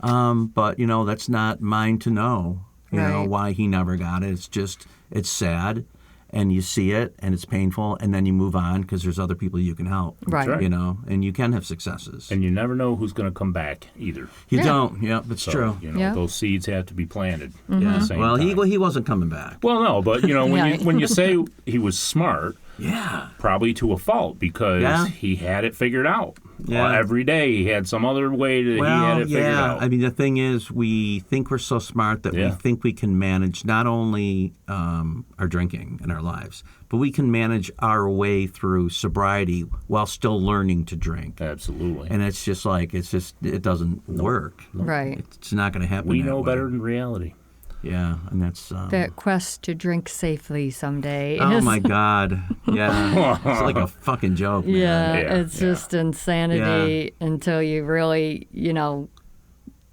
Speaker 2: but, you know, that's not mine to know, you know, why he never got it. It's just, it's sad, and you see it, and it's painful, and then you move on because there's other people you can help,
Speaker 3: Right.
Speaker 2: you know, and you can have successes.
Speaker 1: And you never know who's going to come back either.
Speaker 2: You don't, yeah, that's
Speaker 1: So,
Speaker 2: true.
Speaker 1: You know, those seeds have to be planted at
Speaker 2: Yeah.
Speaker 1: the same
Speaker 2: Well,
Speaker 1: time.
Speaker 2: he wasn't coming back.
Speaker 1: Well, no, but, you know,
Speaker 3: Yeah.
Speaker 1: when you say he was smart,
Speaker 2: Yeah.
Speaker 1: probably to a fault because he had it figured out.
Speaker 2: Yeah.
Speaker 1: Well, every day he had some other way that he had it figured out.
Speaker 2: I mean, the thing is, we think we're so smart that we think we can manage not only our drinking in our lives, but we can manage our way through sobriety while still learning to drink.
Speaker 1: Absolutely.
Speaker 2: And it's just like, it doesn't work.
Speaker 3: Right.
Speaker 2: It's not going to happen.
Speaker 1: We
Speaker 2: that
Speaker 1: know
Speaker 2: way.
Speaker 1: better than reality.
Speaker 2: Yeah, and that's...
Speaker 3: that quest to drink safely someday.
Speaker 2: Oh, my God. Yeah. It's like a fucking joke, man.
Speaker 3: Yeah, it's just insanity until you really,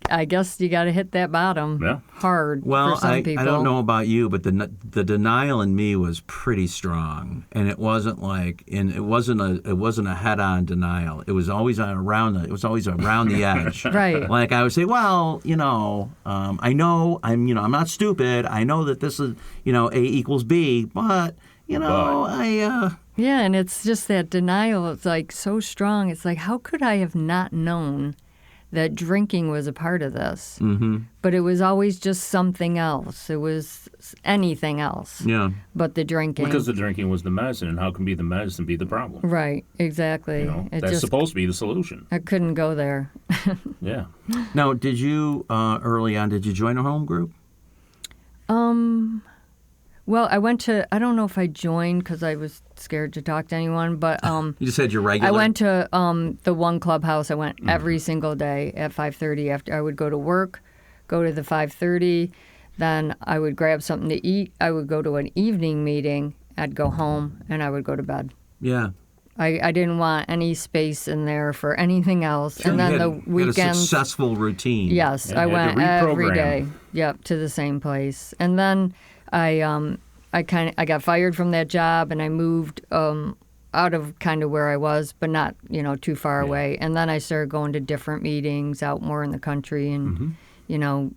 Speaker 3: I guess you got to hit that bottom hard for some people.
Speaker 2: I don't know about you, but the denial in me was pretty strong, and it wasn't a head-on denial. It was always around the edge.
Speaker 3: Right.
Speaker 2: Like I would say, well, I know I'm not stupid. I know that this is A equals B, but I.
Speaker 3: Yeah, and it's just that denial. It's like so strong. It's like, how could I have not known that drinking was a part of this?
Speaker 2: Mm-hmm.
Speaker 3: But it was always just something else. It was anything else.
Speaker 2: Yeah.
Speaker 3: But the drinking.
Speaker 1: Because the drinking was the medicine, and how can the medicine be the problem?
Speaker 3: Right, exactly.
Speaker 1: That's supposed to be the solution.
Speaker 3: I couldn't go there.
Speaker 1: Yeah.
Speaker 2: Now, did you, early on, join a home group?
Speaker 3: Well, I don't know if I joined because I was scared to talk to anyone, but...
Speaker 2: you just had your regular...
Speaker 3: I went to the one clubhouse. I went every single day at 5:30. After I would go to work, go to the 5:30, then I would grab something to eat. I would go to an evening meeting. I'd go home, and I would go to bed.
Speaker 2: Yeah.
Speaker 3: I didn't want any space in there for anything else.
Speaker 2: Sure,
Speaker 3: and then the
Speaker 2: You
Speaker 3: weekends...
Speaker 2: had a successful routine.
Speaker 3: Yes, I went every day. Yep, to the same place. And then... I got fired from that job, and I moved out of kind of where I was, but not too far away. And then I started going to different meetings out more in the country, and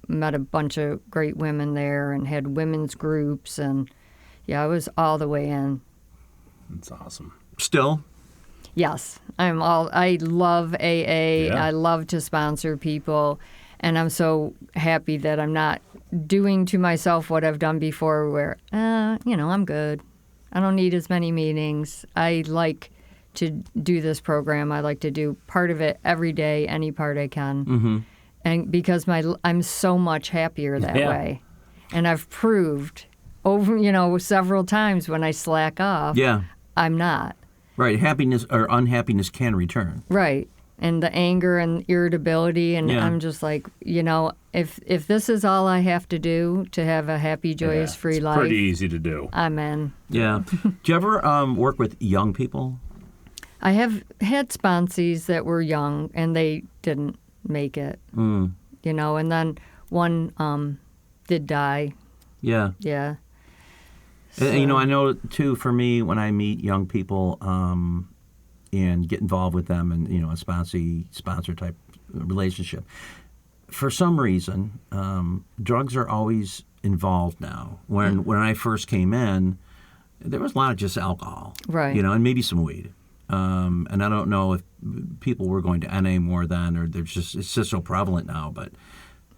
Speaker 3: met a bunch of great women there, and had women's groups, and I was all the way in.
Speaker 1: That's awesome.
Speaker 2: Still?
Speaker 3: Yes, I love AA.
Speaker 1: Yeah.
Speaker 3: I love to sponsor people, and I'm so happy that I'm not doing to myself what I've done before where, I'm good. I don't need as many meetings. I like to do this program. I like to do part of it every day, any part I can.
Speaker 2: Mm-hmm.
Speaker 3: And because I'm so much happier that way. And I've proved over, several times when I slack off, I'm not.
Speaker 2: Right. Happiness or unhappiness can return.
Speaker 3: Right. And the anger and irritability, and I'm just like, if this is all I have to do to have a happy, joyous, free life,
Speaker 1: pretty easy to do.
Speaker 3: I'm in.
Speaker 2: Yeah. Do you ever work with young people?
Speaker 3: I have had sponsees that were young, and they didn't make it. And then one did die. Yeah. Yeah.
Speaker 2: So. And, I know, too, for me, when I meet young people, and get involved with them in, a sponsor type relationship. For some reason, drugs are always involved now. When I first came in, there was a lot of just alcohol,
Speaker 3: right?
Speaker 2: And maybe some weed. And I don't know if people were going to NA more then, or it's just so prevalent now. But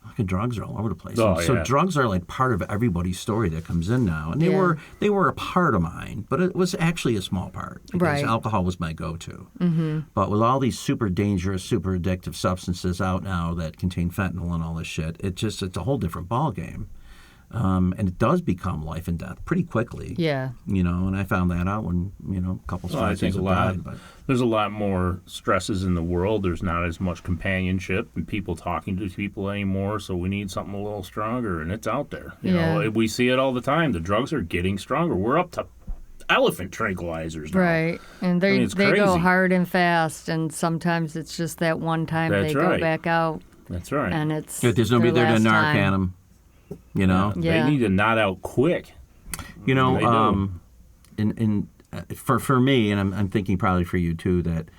Speaker 2: fucking drugs are all over the place. So drugs are like part of everybody's story that comes in now, and they were a part of mine, but it was actually a small part because alcohol was my go-to. Mm-hmm. But with all these super dangerous, super addictive substances out now that contain fentanyl and all this shit, it's a whole different ballgame. And it does become life and death pretty quickly.
Speaker 3: Yeah.
Speaker 2: And I found that out when, a couple sponsors have died. But
Speaker 1: there's a lot more stresses in the world. There's not as much companionship and people talking to people anymore, so we need something a little stronger, and it's out there. You know, we see it all the time. The drugs are getting stronger. We're up to elephant tranquilizers now.
Speaker 3: Right. And they go hard and fast, and sometimes it's just that one time go back out.
Speaker 1: That's right.
Speaker 3: And it's
Speaker 2: there's nobody there to Narcan them.
Speaker 1: They need to knot out quick.
Speaker 2: For me, and I'm thinking probably for you too, that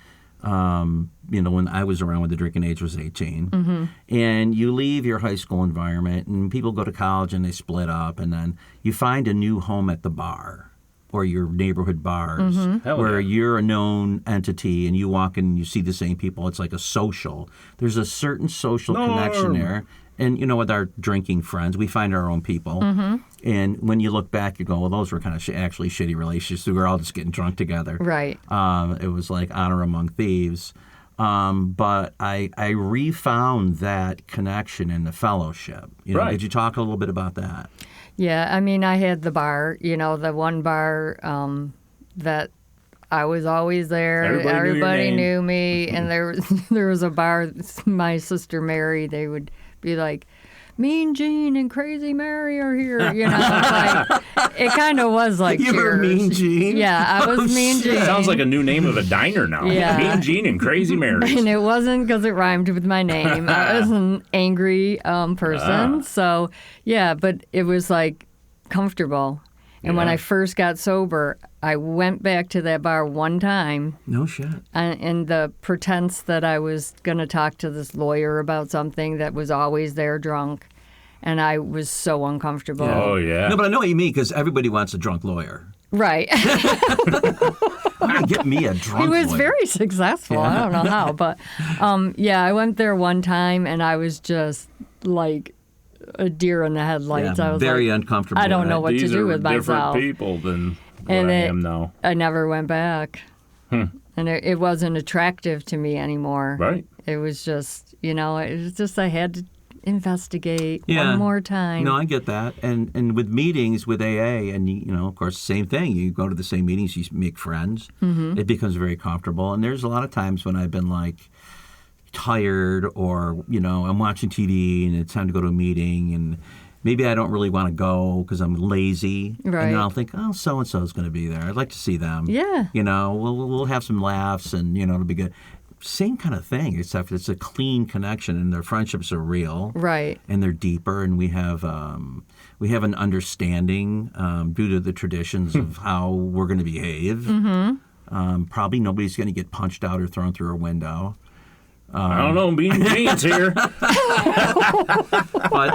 Speaker 2: when I was around when the drinking age was 18, and you leave your high school environment, and people go to college and they split up, and then you find a new home at the bar or your neighborhood bars where you're a known entity, and you walk in and you see the same people. It's like a social. There's a certain social connection there. And, with our drinking friends, we find our own people. Mm-hmm. And when you look back, you go, well, those were kind of actually shitty relationships. We were all just getting drunk together.
Speaker 3: Right.
Speaker 2: It was like honor among thieves. But I refound that connection in the fellowship. Did you talk a little bit about that?
Speaker 3: Yeah. I mean, I had the bar, the one bar that I was always there. Everybody knew me. And there was a bar, my sister Mary, they would be like, Mean Gene and Crazy Mary are here. You know, like, it kind of was like
Speaker 2: You were Mean Gene?
Speaker 3: Yeah, I was Mean Gene.
Speaker 1: Sounds like a new name of a diner now.
Speaker 3: Yeah.
Speaker 1: Mean Gene and Crazy Mary.
Speaker 3: And it wasn't because it rhymed with my name. I was an angry person. So, yeah, but it was like comfortable. And when I first got sober, I went back to that bar one time.
Speaker 2: No shit.
Speaker 3: In the pretense that I was going to talk to this lawyer about something that was always there drunk. And I was so uncomfortable.
Speaker 1: Yeah. Oh, yeah.
Speaker 2: No, but I know what you mean, because everybody wants a drunk lawyer.
Speaker 3: Right.
Speaker 2: I'm going to get me a drunk lawyer.
Speaker 3: He was very successful. Yeah. I don't know how. But, I went there one time, and I was just like a deer in the headlights.
Speaker 2: Yeah,
Speaker 3: I was
Speaker 2: very
Speaker 3: like,
Speaker 2: uncomfortable.
Speaker 3: I don't know what to do with myself.
Speaker 1: These are different people than what I am now.
Speaker 3: I never went back. And it wasn't attractive to me anymore.
Speaker 1: Right.
Speaker 3: It was just, it was just I had to investigate one more time.
Speaker 2: No, I get that. And with meetings with AA, and, of course, same thing. You go to the same meetings, you make friends. Mm-hmm. It becomes very comfortable. And there's a lot of times when I've been like, tired, or I'm watching TV and it's time to go to a meeting, and maybe I don't really want to go because I'm lazy,
Speaker 3: right.
Speaker 2: And then I'll think, oh, so and so is going to be there. I'd like to see them.
Speaker 3: Yeah,
Speaker 2: we'll have some laughs, and it'll be good. Same kind of thing, except it's a clean connection, and their friendships are real,
Speaker 3: right?
Speaker 2: And they're deeper, and we have an understanding due to the traditions of how we're going to behave. Mm-hmm. Probably nobody's going to get punched out or thrown through a window.
Speaker 1: I don't know, Mean Gene's here.
Speaker 2: But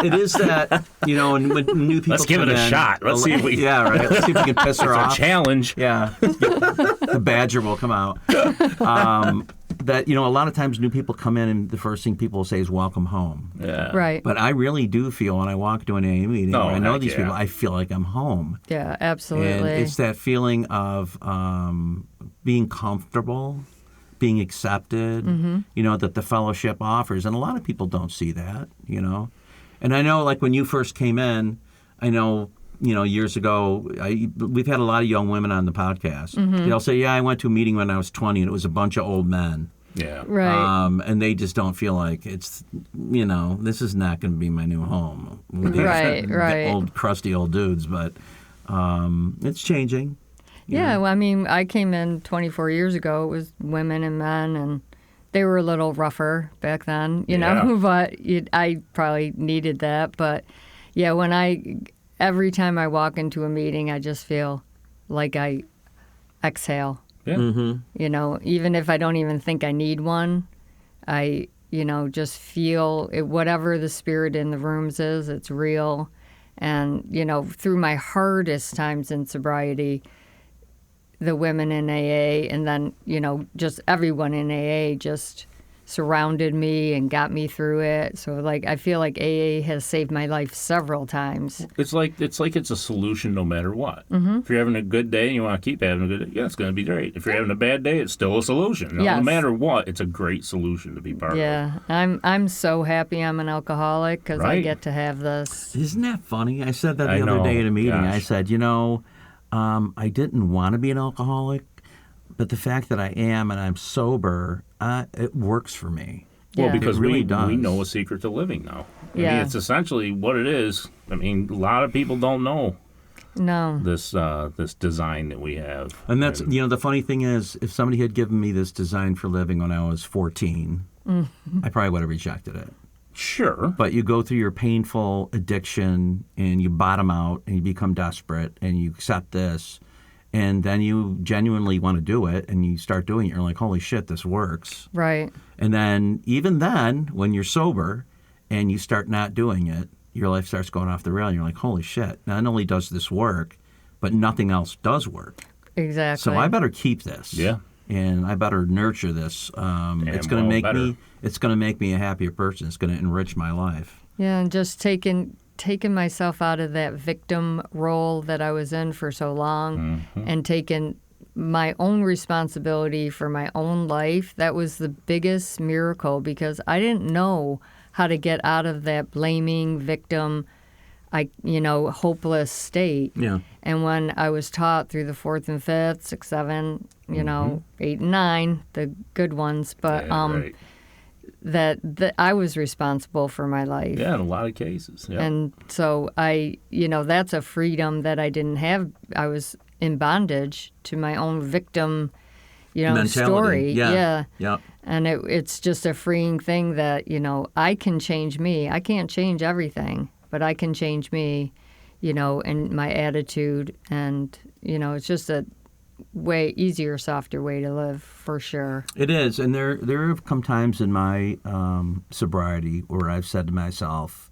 Speaker 2: it is that, and when new people
Speaker 1: Let's give it a shot. Let's see if we...
Speaker 2: Yeah, right. Let's see if we can piss her off.
Speaker 1: It's a challenge.
Speaker 2: Yeah. The badger will come out. That, a lot of times new people come in and the first thing people say is welcome home.
Speaker 1: Yeah.
Speaker 3: Right.
Speaker 2: But I really do feel when I walk to an AA meeting where I know these people, I feel like I'm home.
Speaker 3: Yeah, absolutely.
Speaker 2: And it's that feeling of being comfortable, being accepted, that the fellowship offers. And a lot of people don't see that, And I know, like, when you first came in, I know, years ago, we've had a lot of young women on the podcast. Mm-hmm. They'll say, yeah, I went to a meeting when I was 20, and it was a bunch of old men.
Speaker 1: Yeah.
Speaker 3: Right.
Speaker 2: And they just don't feel like it's, this is not going to be my new home.
Speaker 3: Right.
Speaker 2: Old, crusty old dudes, but it's changing.
Speaker 3: Yeah, well, I mean, I came in 24 years ago. It was women and men, and they were a little rougher back then, but I probably needed that. But, yeah, every time I walk into a meeting, I just feel like I exhale.
Speaker 1: Yeah.
Speaker 3: Mm-hmm. Even if I don't even think I need one, I, just feel it, whatever the spirit in the rooms is, it's real. And, through my hardest times in sobriety, the women in AA, and then, just everyone in AA just surrounded me and got me through it. So, like, I feel like AA has saved my life several times.
Speaker 1: It's like it's a solution no matter what.
Speaker 3: Mm-hmm.
Speaker 1: If you're having a good day and you want to keep having a good day, yeah, it's going to be great. If you're having a bad day, it's still a solution.
Speaker 3: Yes.
Speaker 1: No matter what, it's a great solution to be part of.
Speaker 3: Yeah, I'm so happy I'm an alcoholic because I get to have this.
Speaker 2: Isn't that funny? I said that the other day at a meeting. Gosh. I said, I didn't want to be an alcoholic, but the fact that I am and I'm sober, it works for me.
Speaker 1: Well, because
Speaker 2: really
Speaker 1: we know a secret to living now. I mean, it's essentially what it is. I mean, a lot of people don't know.
Speaker 3: No.
Speaker 1: This design that we have.
Speaker 2: And that's, the funny thing is, if somebody had given me this design for living when I was 14, I probably would have rejected it.
Speaker 1: Sure.
Speaker 2: But you go through your painful addiction and you bottom out and you become desperate and you accept this, and then you genuinely want to do it and you start doing it. You're like, holy shit, this works.
Speaker 3: Right.
Speaker 2: And then even then, when you're sober and you start not doing it, your life starts going off the rail. And you're like, holy shit, not only does this work, but nothing else does work.
Speaker 3: Exactly.
Speaker 2: So I better keep this.
Speaker 1: Yeah.
Speaker 2: And I better nurture this. It's going to make me a happier person. It's going to enrich my life.
Speaker 3: Yeah, and just taking myself out of that victim role that I was in for so long, and taking my own responsibility for my own life. That was the biggest miracle, because I didn't know how to get out of that blaming victim, hopeless state.
Speaker 2: Yeah.
Speaker 3: And when I was taught through the 4th and 5th, 6th, 7, 8 and 9, the good ones, but that I was responsible for my life.
Speaker 1: Yeah, in a lot of cases. Yep.
Speaker 3: And so that's a freedom that I didn't have. I was in bondage to my own victim,
Speaker 2: mentality.
Speaker 3: Story.
Speaker 2: Yeah.
Speaker 3: And it's just a freeing thing that, I can change me. I can't change everything, but I can change me, and my attitude. And, it's just a way easier, softer way to live, for sure.
Speaker 2: It is. And there have come times in my sobriety where I've said to myself,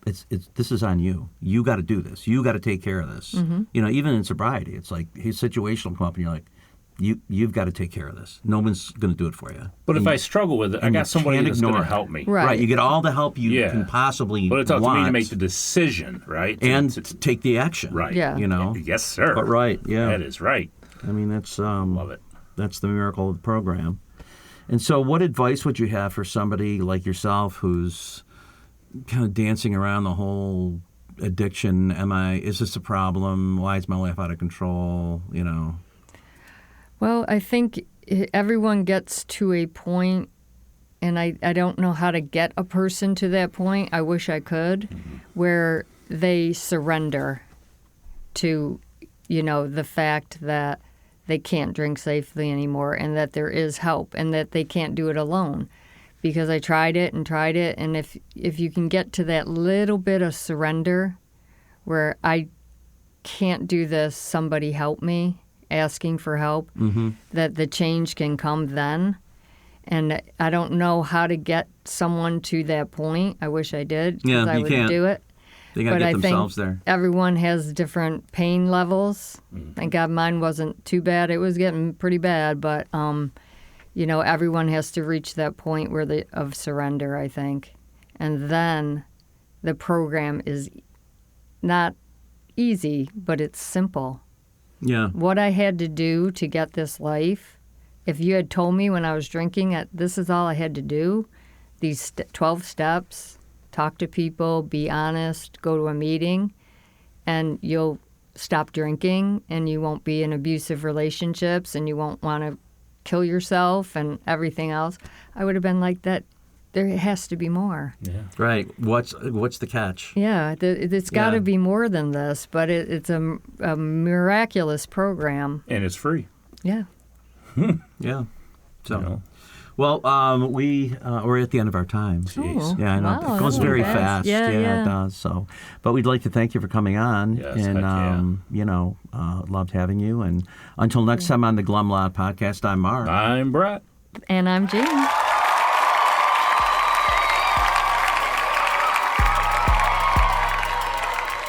Speaker 2: this is on you. You got to do this. You got to take care of this.
Speaker 3: Mm-hmm.
Speaker 2: Even in sobriety, it's like his situation will come up and you're like, you've got to take care of this. No one's going to do it for you.
Speaker 1: But if I struggle with it, I got somebody that's going to help me.
Speaker 3: Right.
Speaker 2: You get all the help you can possibly want.
Speaker 1: But it's up to me to make the decision, right?
Speaker 2: And to take the action.
Speaker 1: Right.
Speaker 3: Yeah.
Speaker 1: Yes, sir.
Speaker 2: But right, yeah.
Speaker 1: That is right.
Speaker 2: I mean, that's
Speaker 1: love it.
Speaker 2: That's the miracle of the program. And so what advice would you have for somebody like yourself who's kind of dancing around the whole addiction? Is this a problem? Why is my life out of control?
Speaker 3: Well, I think everyone gets to a point, and I don't know how to get a person to that point. I wish I could, where they surrender to, the fact that they can't drink safely anymore and that there is help and that they can't do it alone. Because I tried it, and if you can get to that little bit of surrender where I can't do this, somebody help me, asking for help, that the change can come then. And I don't know how to get someone to that point. I wish I did, because I would do it.
Speaker 2: They got to get themselves there.
Speaker 3: Everyone has different pain levels. Thank God mine wasn't too bad. It was getting pretty bad, but everyone has to reach that point of surrender, I think. And then the program is not easy, but it's simple.
Speaker 2: Yeah.
Speaker 3: What I had to do to get this life, if you had told me when I was drinking that this is all I had to do, these 12 steps, talk to people, be honest, go to a meeting, and you'll stop drinking, and you won't be in abusive relationships, and you won't want to kill yourself and everything else, I would have been like that. There has to be more.
Speaker 1: Yeah.
Speaker 2: Right. What's the catch?
Speaker 3: Yeah, it's got to be more than this, but it's a miraculous program.
Speaker 1: And it's free.
Speaker 3: Yeah.
Speaker 2: Yeah. So, well, we're at the end of our time.
Speaker 3: Jeez.
Speaker 2: Yeah, I know.
Speaker 3: Wow,
Speaker 2: it goes very fast.
Speaker 3: Yeah,
Speaker 2: it does. So, but we'd like to thank you for coming on.
Speaker 1: Yes,
Speaker 2: and loved having you. And until next time on the Glum Lot Podcast, I'm Mark.
Speaker 1: I'm Brett.
Speaker 3: And I'm Jean.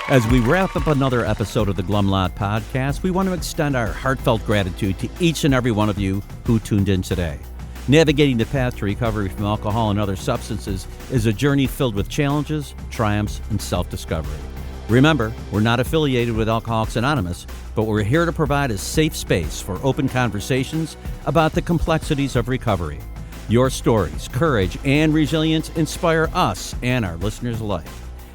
Speaker 2: As we wrap up another episode of the Glum Lot Podcast, we want to extend our heartfelt gratitude to each and every one of you who tuned in today. Navigating the path to recovery from alcohol and other substances is a journey filled with challenges, triumphs, and self-discovery. Remember, we're not affiliated with Alcoholics Anonymous, but we're here to provide a safe space for open conversations about the complexities of recovery. Your stories, courage, and resilience inspire us and our listeners alike.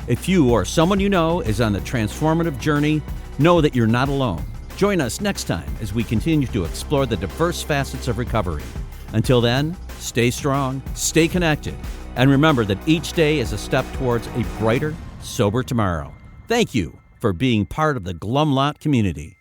Speaker 2: If you or someone you know is on the transformative journey, know that you're not alone. Join us next time as we continue to explore the diverse facets of recovery. Until then, stay strong, stay connected, and remember that each day is a step towards a brighter, sober tomorrow. Thank you for being part of the Glum Lot community.